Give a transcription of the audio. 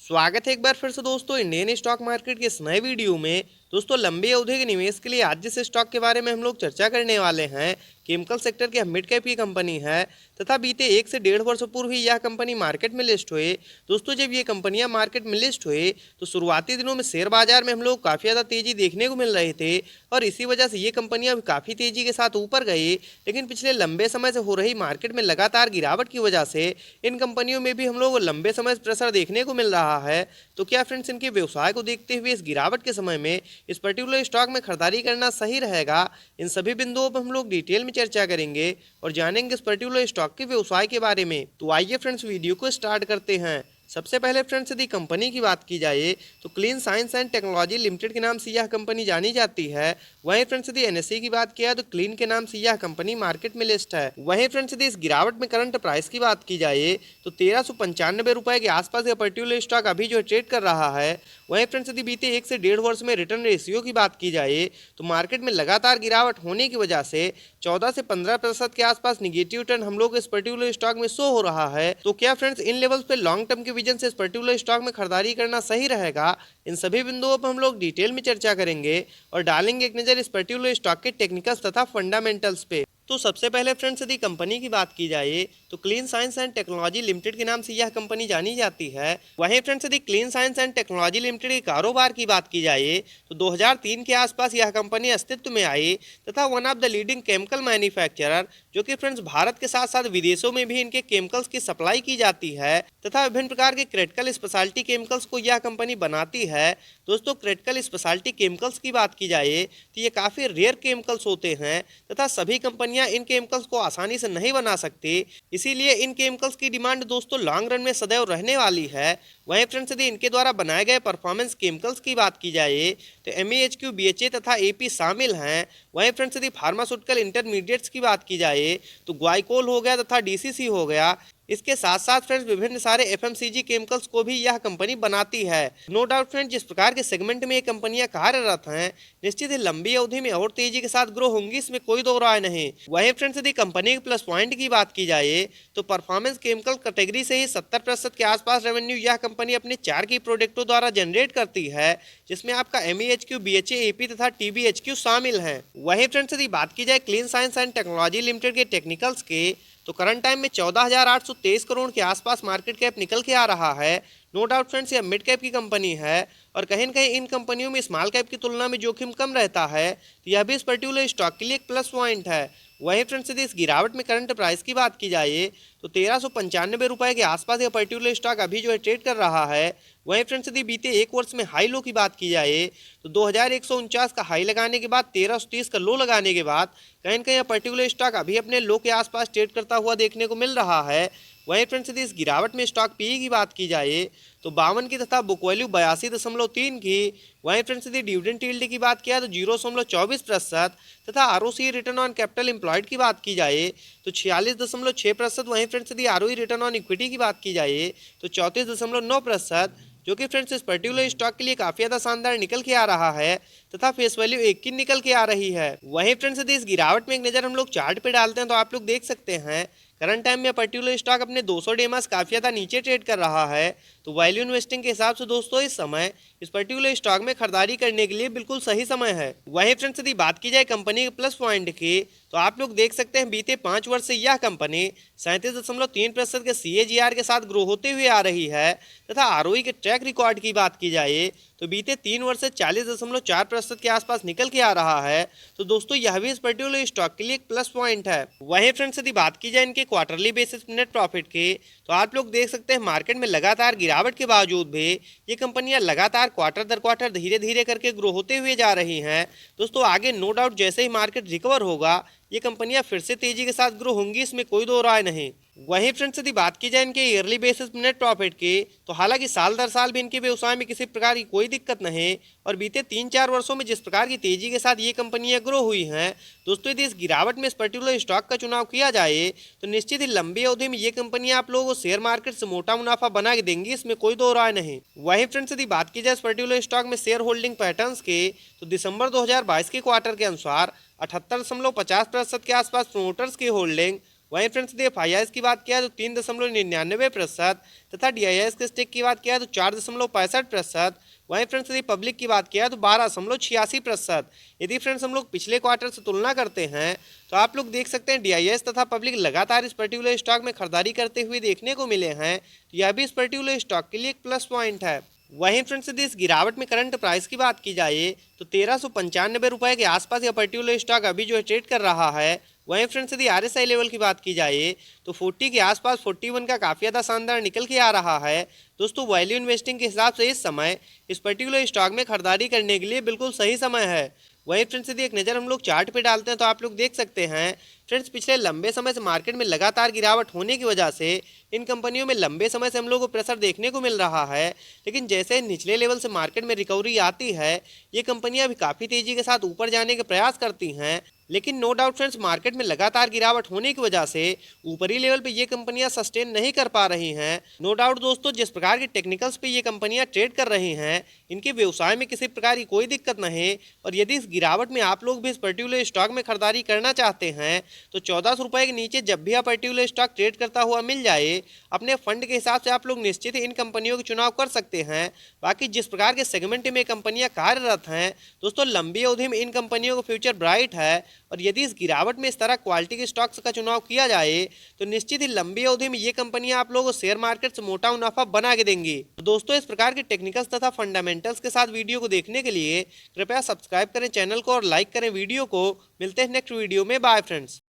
स्वागत है एक बार फिर से दोस्तों इंडियन स्टॉक मार्केट के इस नए वीडियो में। दोस्तों लंबी अवधि के निवेश के लिए आज जिस स्टॉक के बारे में हम लोग चर्चा करने वाले हैं, केमिकल सेक्टर की मिड कैप की कंपनी है तथा बीते 1 से 1.5 वर्ष पूर्व ही यह कंपनी मार्केट में लिस्ट हुई। दोस्तों जब ये कंपनियां मार्केट में लिस्ट हुई तो शुरुआती दिनों में शेयर बाजार में हम लोग काफ़ी ज़्यादा तेजी देखने को मिल रहे थे और इसी वजह से ये कंपनियां काफ़ी तेजी के साथ ऊपर गई। लेकिन पिछले लंबे समय से हो रही मार्केट में लगातार गिरावट की वजह से इन कंपनियों में भी हम लोग लंबे समय से प्रेशर देखने को मिल रहा है। तो क्या फ्रेंड्स इनके व्यवसाय को देखते हुए इस गिरावट के समय में इस पर्टिकुलर स्टॉक में खरीदारी करना सही रहेगा? इन सभी बिंदुओं पर हम लोग डिटेल में चर्चा करेंगे और जानेंगे इस पर्टिकुलर स्टॉक के व्यवसाय के बारे में। तो आइए फ्रेंड्स वीडियो को स्टार्ट करते हैं। सबसे पहले फ्रेंड्स यदि कंपनी की बात की जाए तो clean science and technology limited के नाम से यह कंपनी जानी जाती है। वहीं फ्रेंड्स यदि एनएसई की बात किया तो क्लीन के नाम से यह कंपनी मार्केट में लिस्ट है। वहीं फ्रेंड्स यदि इस गिरावट में करंट प्राइस की बात की जाए तो 1395 रुपए के आसपास यह पर्टिकुलर स्टॉक अभी जो ट्रेड कर रहा है। वहीं फ्रेंड्स यदि बीते 1 से 1.5 वर्ष में रिटर्न रेशियो की बात की जाए तो मार्केट में लगातार गिरावट होने की वजह से 14 से 15% के आसपास निगेटिव रिटर्न हम लोग इस पर्टिकुलर स्टॉक में शो हो रहा है। तो क्या फ्रेंड्स इन लेवल्स पे लॉन्ग टर्म के विजन से इस पर्टिकुलर स्टॉक में खरीदारी करना सही रहेगा? इन सभी बिंदुओं पर हम लोग डिटेल में चर्चा करेंगे और डालेंगे एक नज़र इस पर्टिकुलर स्टॉक के टेक्निकल्स तथा फंडामेंटल्स पे। तो सबसे पहले फ्रेंड्स यदि कंपनी की बात की जाए तो clean science and technology limited के नाम से यह कंपनी जानी जाती है। वहीं फ्रेंड्स यदि clean science and technology limited के कारोबार की बात की जाए तो 2003 के आसपास यह कंपनी अस्तित्व में आई तथा one of the leading chemical manufacturer, जो कि फ्रेंड्स भारत के साथ साथ विदेशों में भी इनके केमिकल्स की सप्लाई की जाती है तथा विभिन्न प्रकार के क्रिटिकल स्पेशलिटी केमिकल्स को यह कंपनी बनाती है। दोस्तों क्रिटिकल स्पेशलिटी केमिकल्स की बात की जाए तो ये काफ़ी रेयर केमिकल्स होते हैं तथा सभी कंपनियां इन केमिकल्स को आसानी से नहीं बना सकती, इसीलिए इन केमिकल्स की डिमांड दोस्तों लॉन्ग रन में सदैव रहने वाली है। वहीं फ्रेंड्स यदि इनके द्वारा बनाए गए परफॉर्मेंस केमिकल्स की बात की जाए तो MEHQ, BHA तथा AP शामिल हैं। वहीं फ्रेंड्स यदि फार्मास्यूटिकल इंटरमीडिएट्स की बात की जाए तो ग्वाइकोल हो गया तथा DCC हो गया। इसके साथ साथ फ्रेंड्स विभिन्न सारे FMCG केमिकल्स को भी यह कंपनी बनाती है। नो डाउट फ्रेंड्स जिस प्रकार के सेगमेंट में ये कंपनियां कार्यरत हैं, निश्चित ही लंबी अवधि में और तेजी के साथ ग्रो होंगी, इसमें कोई दो राय नहीं। वहीं फ्रेंड्स यदि कंपनी के प्लस पॉइंट की बात की जाए तो परफॉर्मेंस केमिकल कैटेगरी से ही 70% के आसपास रेवेन्यू यह कंपनी अपने 4 की प्रोडक्टों द्वारा जनरेट करती है, जिसमें आपका MEHQ, BHA, AP तथा TBHQ शामिल है। वहीं फ्रेंड्स यदि बात की जाए clean science and technology limited के टेक्निकल्स के तो करंट टाइम में 14,823 करोड़ के आसपास मार्केट कैप निकल के आ रहा है। नो डाउट फ्रेंड्स यह मिड कैप की कंपनी है और कहीं न कहीं इन कंपनियों में स्मॉल कैप की तुलना में जोखिम कम रहता है, तो यह भी इस पर्टिकुलर स्टॉक के लिए एक प्लस पॉइंट है। वहीं फ्रेंड्स यदि इस गिरावट में करंट प्राइस की बात की जाए तो 1395 रुपए के आसपास यह पर्टिकुलर स्टॉक अभी जो है ट्रेड कर रहा है। वहीं फ्रेंड्स यदि बीते 1 वर्ष में हाई लो की बात की जाए तो 2149 का हाई लगाने के बाद 1330 का लो लगाने के बाद कहीं न कहीं यह पर्टिकुलर स्टॉक अभी अपने लो के आसपास ट्रेड करता हुआ देखने को मिल रहा है। वहीं फ्रेंड्स यदि इस गिरावट में स्टॉक PE की बात की जाए तो 52 की तथा बुक वैल्यू 82.3 की। वहीं फ्रेंड्स यदि डिविडेंड यील्ड की बात किया तो 0.24% तथा ROCE return on capital employed की बात की जाए तो 46.6%। वहीं फ्रेंड्स यदि ROE रिटर्न ऑन इक्विटी की बात की जाए तो 34.9%, जो कि फ्रेंड्स इस पर्टिकुलर स्टॉक के लिए काफ़ी ज़्यादा शानदार निकल के आ रहा है तथा फेस वैल्यू 1 की निकल के आ रही है। वहीं फ्रेंड्स यदि इस गिरावट में एक नज़र हम लोग चार्ट पे डालते हैं तो आप लोग देख सकते हैं करंट टाइम में पर्टिकुलर स्टॉक अपने 200 डेमास काफ़ी ज़्यादा नीचे ट्रेड कर रहा है। तो वैल्यू इन्वेस्टिंग के हिसाब से दोस्तों इस समय इस पर्टिकुलर स्टॉक में खरीदारी करने के लिए बिल्कुल सही समय है। वहीं फ्रेंड्स यदि बात की जाए कंपनी के प्लस पॉइंट की तो आप लोग देख सकते हैं बीते 5 वर्ष से यह कंपनी 37.3% के CAGR के साथ ग्रो होते हुए आ रही है तथा ROE के ट्रैक रिकॉर्ड की बात की जाए तो बीते 3 वर्ष से 40.4% के आसपास निकल के आ रहा है। तो दोस्तों यह भी इस पर्टिकुलर स्टॉक के लिए एक प्लस पॉइंट है। वहीं फ्रेंड्स यदि बात की जाए इनके क्वार्टरली बेसिस नेट प्रॉफिट की तो आप लोग देख सकते हैं मार्केट में लगातार गिरावट के बावजूद भी ये कंपनियां लगातार क्वार्टर दर क्वार्टर धीरे धीरे करके ग्रो होते हुए जा रही हैं। दोस्तों आगे नो डाउट जैसे ही मार्केट रिकवर होगा ये कंपनियां फिर से तेजी के साथ ग्रो होंगी, इसमें कोई दो राय नहीं। वहीं फ्रेंड्स यदि बात की जाए इनके ईयरली बेसिस नेट प्रॉफिट की तो हालांकि साल दर साल भी इनके व्यवसाय में किसी प्रकार की कोई दिक्कत नहीं और बीते 3-4 वर्षों में जिस प्रकार की तेजी के साथ ये कंपनियां ग्रो हुई हैं, दोस्तों यदि इस गिरावट में इस पर्टिकुलर स्टॉक का चुनाव किया जाए तो निश्चित ही लंबी अवधि में ये कंपनियां आप लोगों को शेयर मार्केट से मोटा मुनाफा बना के देंगी, इसमें कोई दो राय नहीं। वहीं फ्रेंड्स यदि बात की जाए इस पर्टिकुलर स्टॉक में शेयर होल्डिंग पैटर्न्स के तो दिसंबर 2022 के क्वार्टर के अनुसार 78.50% के आसपास प्रोमोटर्स की होल्डिंग वहीं फ्रेंड्स यदि FIIs की बात किया तो 3.99% तथा DIIs के स्टेक की बात किया तो 4.65%। वहीं फ्रेंड्स यदि पब्लिक की बात किया तो 12.86%। यदि फ्रेंड्स हम लोग पिछले क्वार्टर से तुलना करते हैं तो आप लोग देख सकते हैं DIIs तथा पब्लिक लगातार इस पर्टिकुलर स्टॉक में खरीदारी करते हुए देखने को मिले हैं, तो यह भी इस पर्टिकुलर स्टॉक के लिए एक प्लस पॉइंट है। वहीं फ्रेंड्स यदि इस गिरावट में करंट प्राइस की बात की जाए तो 1395 रुपये के आसपास यह पर्टिकुलर स्टॉक अभी जो है ट्रेड कर रहा है। वहीं फ्रेंड्स यदि RSI लेवल की बात की जाए तो 40 के आसपास 41 का काफ़ी ज़्यादा शानदार निकल के आ रहा है। दोस्तों वैल्यू इन्वेस्टिंग के हिसाब से इस समय इस पर्टिकुलर स्टॉक में खरीदारी करने के लिए बिल्कुल सही समय है। वहीं फ्रेंड्स यदि एक नज़र हम लोग चार्ट पे डालते हैं तो आप लोग देख सकते हैं फ्रेंड्स पिछले लंबे समय से मार्केट में लगातार गिरावट होने की वजह से इन कंपनियों में लंबे समय से हम लोग को प्रेशर देखने को मिल रहा है, लेकिन जैसे निचले लेवल से मार्केट में रिकवरी आती है ये कंपनियां भी काफ़ी तेज़ी के साथ ऊपर जाने के प्रयास करती हैं। लेकिन नो डाउट फ्रेंड्स मार्केट में लगातार गिरावट होने की वजह से ऊपरी लेवल पे ये कंपनियां सस्टेन नहीं कर पा रही हैं। नो डाउट दोस्तों जिस प्रकार के टेक्निकल्स पे ये कंपनियां ट्रेड कर रही हैं इनके व्यवसाय में किसी प्रकार की कोई दिक्कत नहीं। और यदि इस गिरावट में आप लोग भी इस पर्टिकुलर स्टॉक में खरीदारी करना चाहते हैं तो 1400 रुपये के नीचे जब भी आप पर्टिकुलर स्टॉक ट्रेड करता हुआ मिल जाए अपने फंड के हिसाब से आप लोग निश्चित ही इन कंपनियों के चुनाव कर सकते हैं। बाकी जिस प्रकार के सेगमेंट में कंपनियां कार्यरत हैं दोस्तों लंबी अवधि में इन कंपनियों का फ्यूचर ब्राइट है। और यदि इस गिरावट में इस तरह क्वालिटी के स्टॉक्स का चुनाव किया जाए तो निश्चित ही लंबी अवधि में ये कंपनियां आप लोगों को शेयर मार्केट से मोटा मुनाफा बना के देंगी। तो दोस्तों इस प्रकार के टेक्निकल्स तथा फंडामेंटल्स के साथ वीडियो को देखने के लिए कृपया सब्सक्राइब करें चैनल को और लाइक करें वीडियो को। मिलते हैं नेक्स्ट वीडियो में। Bye friends.